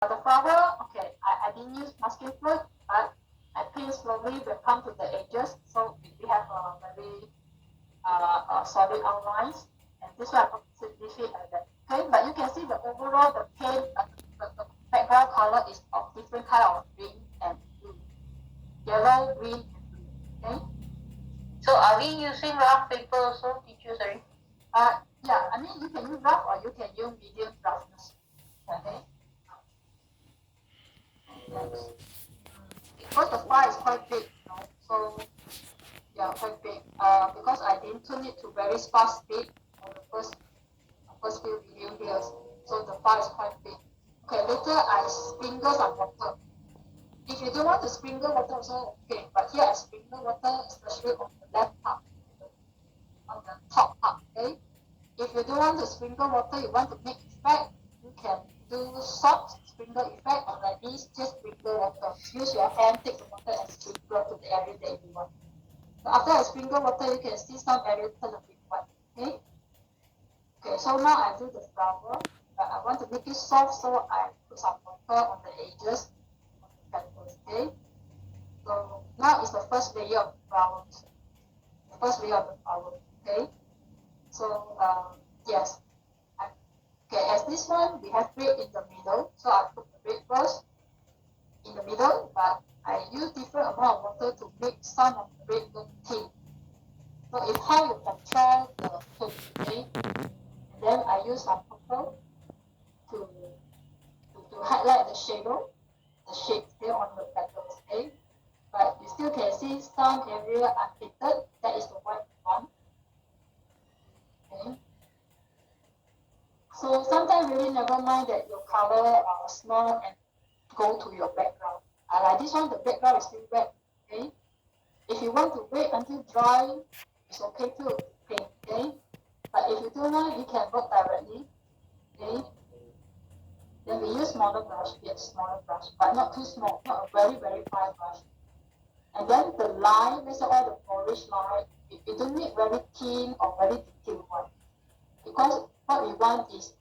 The flower, okay, I didn't use masking fluid, but I paint slowly will come to the edges, so we have a very solid outlines. And this one I put it like that. Okay, but you can see the overall the paint, the background color is of different kind of green and blue, yellow, green, and blue. Okay. So are we using rough paper also, teacher? Sorry. Yeah, I mean you can use rough or you can use medium roughness. Okay. Next. Because the file is quite big, so yeah, quite big. Because I didn't turn it to very fast speed on the first few video here, so the file is quite big. Okay, later I sprinkle some water. If you don't want to sprinkle water also okay, but here I sprinkle water especially on the left part, on the top part. Okay. If you don't want to sprinkle water, you want to make effect, you can do soft sprinkle effect or like this, just sprinkle water. Use your hand, take the water and sprinkle to the area that you want. So after I sprinkle water, you can see some area turn a bit white. Okay. Okay, so now I do the flower, but I want to make it soft, so I put some water on the edges of the petals. Okay. So now is the first layer of the flower. The first layer of the flower. Okay. So yes. Okay, as this one, we have red in the middle, so I put the red first in the middle, but I use different amount of water to make some of the red look pink. So it's how you control the tone, okay? And then I use some purple to highlight the shadow, the shades here on the petals, okay? But you still can see some area unpainted, that is the white one. Okay. So sometimes really never mind that your color are small and go to your background. Like this one, the background is still wet. Okay. If you want to wait until dry, it's okay too. Okay. But if you don't want, you can work directly. Okay. Then we use smaller brush, yes, smaller brush, but not too small, not a very, very fine brush. And then the line, these are all the polish line. You don't need very thin or very detailed one. Because what we want is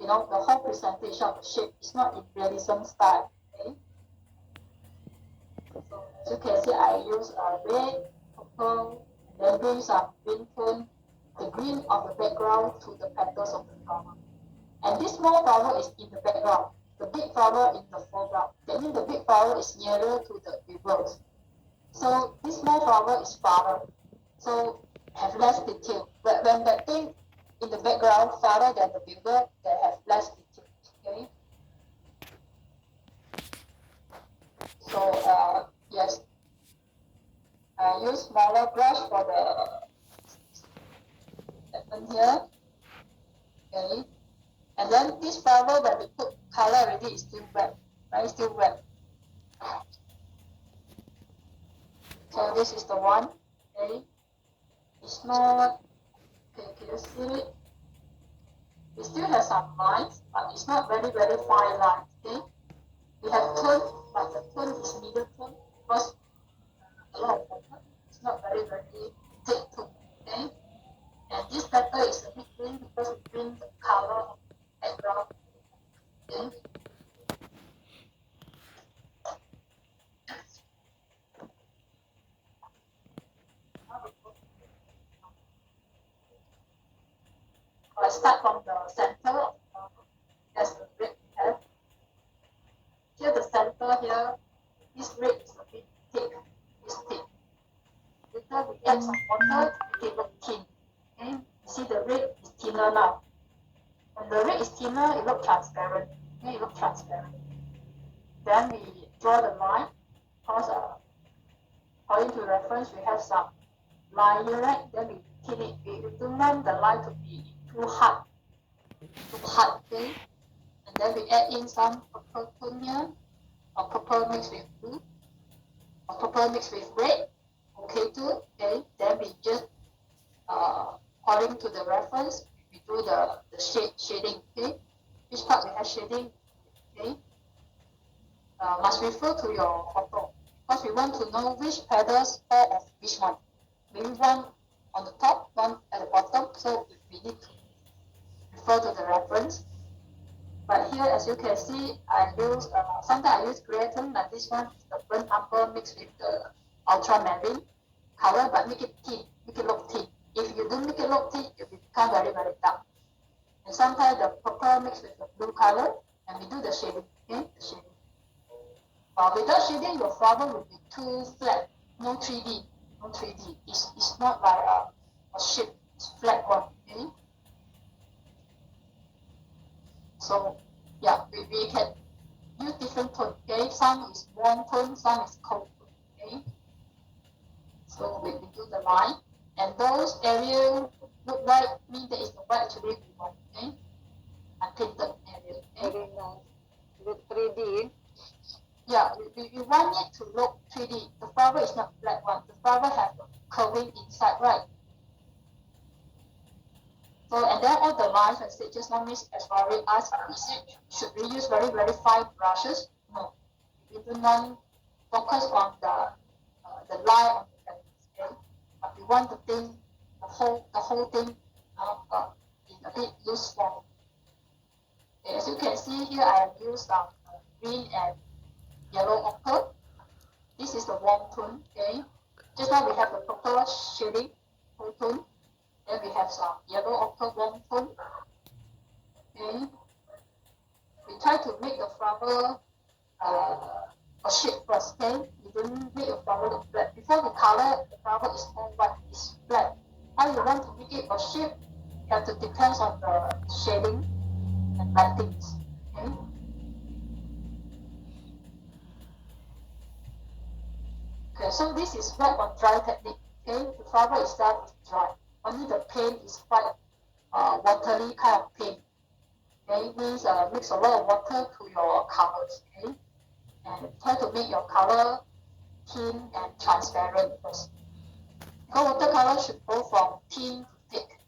the whole presentation of the shape is not in realism style. Okay. So as you can see, I use red, purple, and then bring some green tone, the green of the background to the petals of the flower. And this small flower is in the background, the big flower in the foreground. That means the big flower is nearer to the reverse. So this small flower is farther, so have less detail. But when that thing in the background farther than the bigger, they have less detail. Okay. So yes, I use smaller brush for the pattern here. Okay. And then this flower that we put color already is still wet, right? Still wet. So this is the one. Okay. It's not. Okay, can you see it? We still have some lines, but it's not very, very fine lines. Okay. We have tone, but the tone is middle tone because a lot of water. It's not very, very thick tone. Okay. And this petal is a bit green because we bring the color of the background. Okay. I start from the center of the flower. That's the red we have. Here the center here, this red is a bit thick. It's thick. Later we add some water to make it look thin. Okay. You see the red is thinner now. When the red is thinner, it looks transparent. Okay, it looks transparent. Then we draw the line because according to reference we have some line here, right? Then we thin it. We don't want the line to be too hard. Okay? And then we add in some purple tone here, or purple mixed with blue, or purple mixed with red. Okay too. Okay. Then we just according to the reference, we do the shading. Okay. Which part we have shading? Okay. Must refer to your photo because we want to know which petals fall of which one. Maybe one on the top, one at the bottom. So we need to refer to the reference. But here, as you can see, I use sometimes I use creatine, like this one is the burnt umber mixed with the ultramarine color, but make it thin, make it look thin. If you don't make it look thin, it will become very, very dark. And sometimes the purple mixed with the blue color, and we do the shading, okay, the shading. Without shading, your flower will be too flat, no 3D, no 3D. It's not like a shape, it's flat one, okay? So, yeah, we can use different tone, okay? Some is warm tone, some is cold tone, okay? So we do the line, and those areas look like mean that is the white actually we want, okay? Unpainted area, okay? Very nice. With 3D. Yeah, we want it to look 3D. The flower is not black one. The flower has the curving inside, right? So, and then all the lines and stitches, now Miss Aswari asked, should we use very, very fine brushes? No. We do not focus on the line on the canvas, okay? But we want the thing, the whole thing in a bit loose form. Okay, as you can see here, I have used green and yellow ochre. This is the warm tone, okay? Just now we have the purple shading, whole tone. Then we have some yellow ochre warm tone. Okay. We try to make the flower a shape first, okay? We don't make the flower look flat. Before we color, the flower is all white, it's flat. How you want to make it a shape, you have to depend on the shading and lightings, okay? Okay, so this is wet on dry technique. Okay, the flower itself is dry. Only the paint is quite watery kind of paint. Okay, it means mix a lot of water to your colors. Okay, and try to make your color thin and transparent first. Because watercolor should go from thin to thick.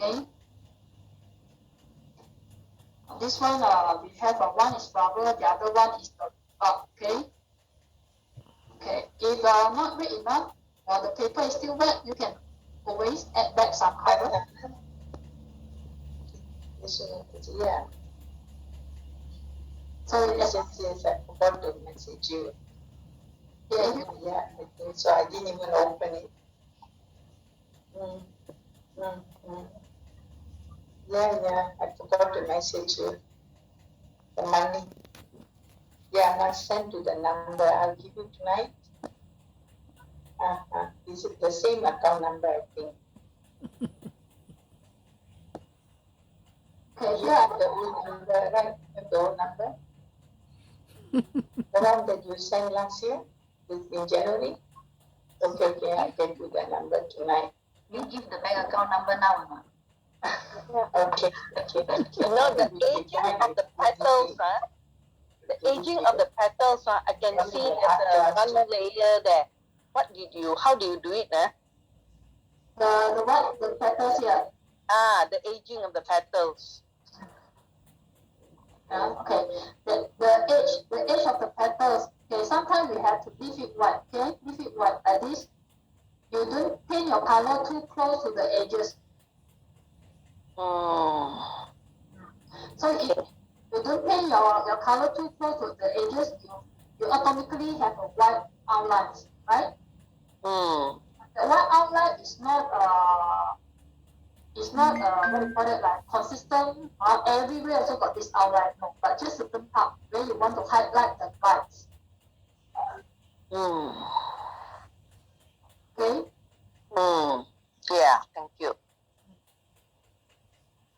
Okay. This one we have one is flower, the other one is the bud. Okay. Okay, if not wet enough, or the paper is still wet, you can always add back some color. Yeah. So Yes, I forgot to message you. yeah, Yeah, I think so. I didn't even open it. Yeah, I forgot to message you. The money. Yeah, I sent to the number. I'll give you tonight. Is it the same account number, I think? okay, You yeah, have the old number, right? You have the old number? The one that you sent last year, in January? Okay, I can do the number tonight. You give the bank account number now or not? Okay. You know, the aging of the petals, the aging of the petals, I can see there's one layer there. How do you do it? the petals here. The aging of the petals. Okay, the edge of the petals. Okay, sometimes we have to leave it white. Okay, leave it white like this. You don't paint your color too close to the edges. So if you don't paint your color too close to the edges, you automatically have a white outline, right? The white outline is not what do you call it, like consistent. Everywhere also got this outline, no, but just certain part where you want to highlight the lines. Okay. Yeah, thank you.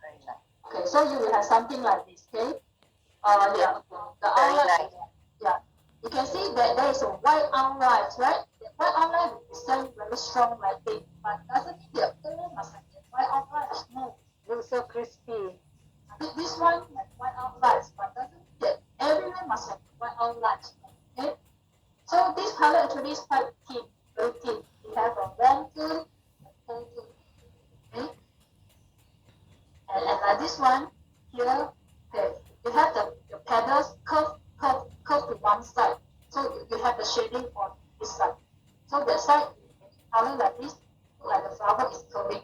Very nice. Okay, so you will have something like this. Okay. Yeah. The Very outline. nice. Yeah. You can see that there is a white outline, right? The white outline represents very strong lighting, but doesn't mean that all must have that white outline. No. Looks so crispy. This one has white outlines, but doesn't mean that everyone must have white outlines. Okay. So this color actually is quite thin, very thin. We have a warm tone and cold tone. Okay. And like this one here, okay, you have the petals curve to one side. So you have the shading on this side. So that side, color like this, like the flower is curving.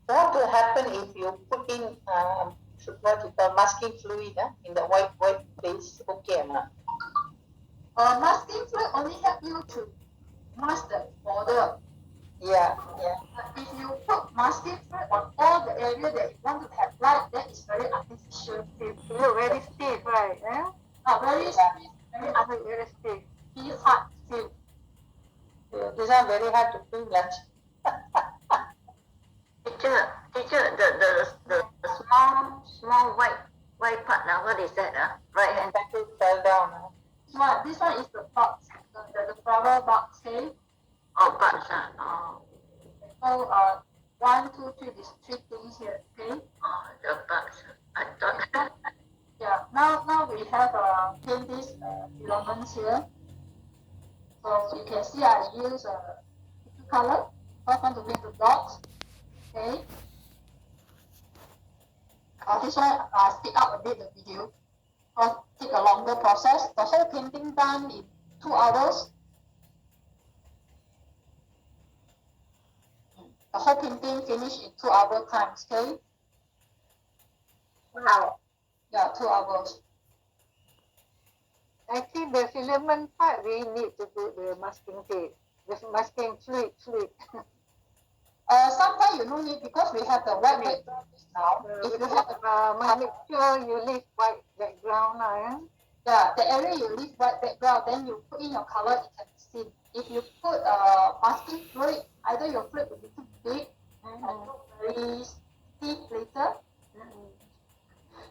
What will happen if you put in masking fluid in the white place, okay or not? Masking fluid only help you to mask the border. Yeah. But if you put masking fluid on all the area that you want to have light, that is very artificial film. You look very stiff, right? Very stiff, very Very stiff. hard film. Yeah, this one very hard to film lunch. Teacher, the small white part now, what is that? Right hand. That will fell down. This one is the box, the flower box, okay? Oh, parts. Oh, So 1, 2, 3, these 3 things here, okay? the parts. I thought. Yeah. Now we have paint these filaments here. So you can see I use color. First one to make the dots. Okay. This one I speed up a bit the video. Because take a longer process. The whole painting done in 2 hours. The whole painting finished in 2 hour times. Okay. Wow. Yeah, 2 hours. I think the filament part we need to put the masking tape, the masking fluid. Sometimes you don't need because we have the white background now. If you have Make sure you leave white background, the area you leave white background, then you put in your color, it can be seen. If you put masking fluid, either your fluid will be too big and look very stiff later.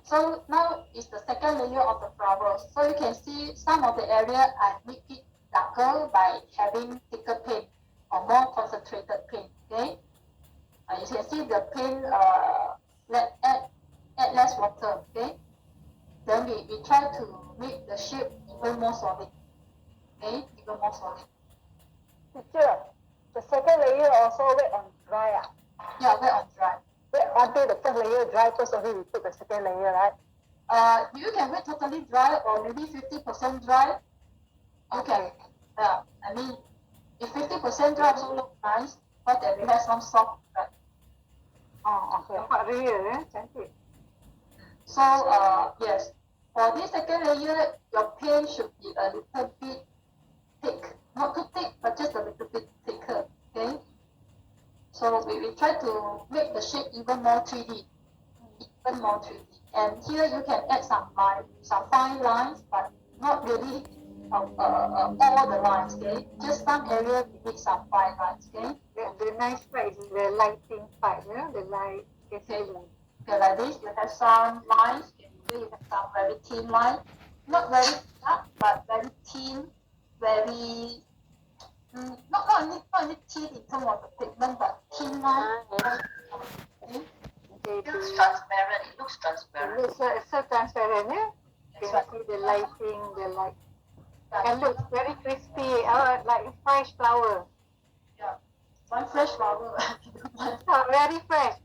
So now is the second layer of the flowers. So you can see some of the area I make it darker by having thicker paint or more concentrated paint. Okay, you can see the paint add less water. Okay, then we try to make the shape even more solid. Okay, even more solid. Teacher, the second layer also wet on dry. Yeah, wet on dry. Wait until the first layer dry, first only we put the second layer, right? You can wait totally dry or maybe 50% dry. Okay. Yeah, I mean, if 50% dry also look nice, but then we have some soft dry. Oh, okay. Nampak real, cantik. So, yes, for this second layer, your paint should be a little bit thick. Not too thick, but just a little bit thicker. Okay. So we try to make the shape even more 3D. Even more 3D. And here you can add some lines, some fine lines, but not really all the lines, okay? Just some area we need some fine lines, okay? The nice part is the lighting part, the light. Okay, like this, you have some lines, here you have some very thin lines. Not very dark, but very thin, very not only thin in terms of the pigment, but thin line. Okay. It looks transparent. It looks transparent. It looks so transparent, yeah? You can see the lighting, the light. And looks very crispy, like a fresh flower. Yeah, one fresh flower. Very fresh.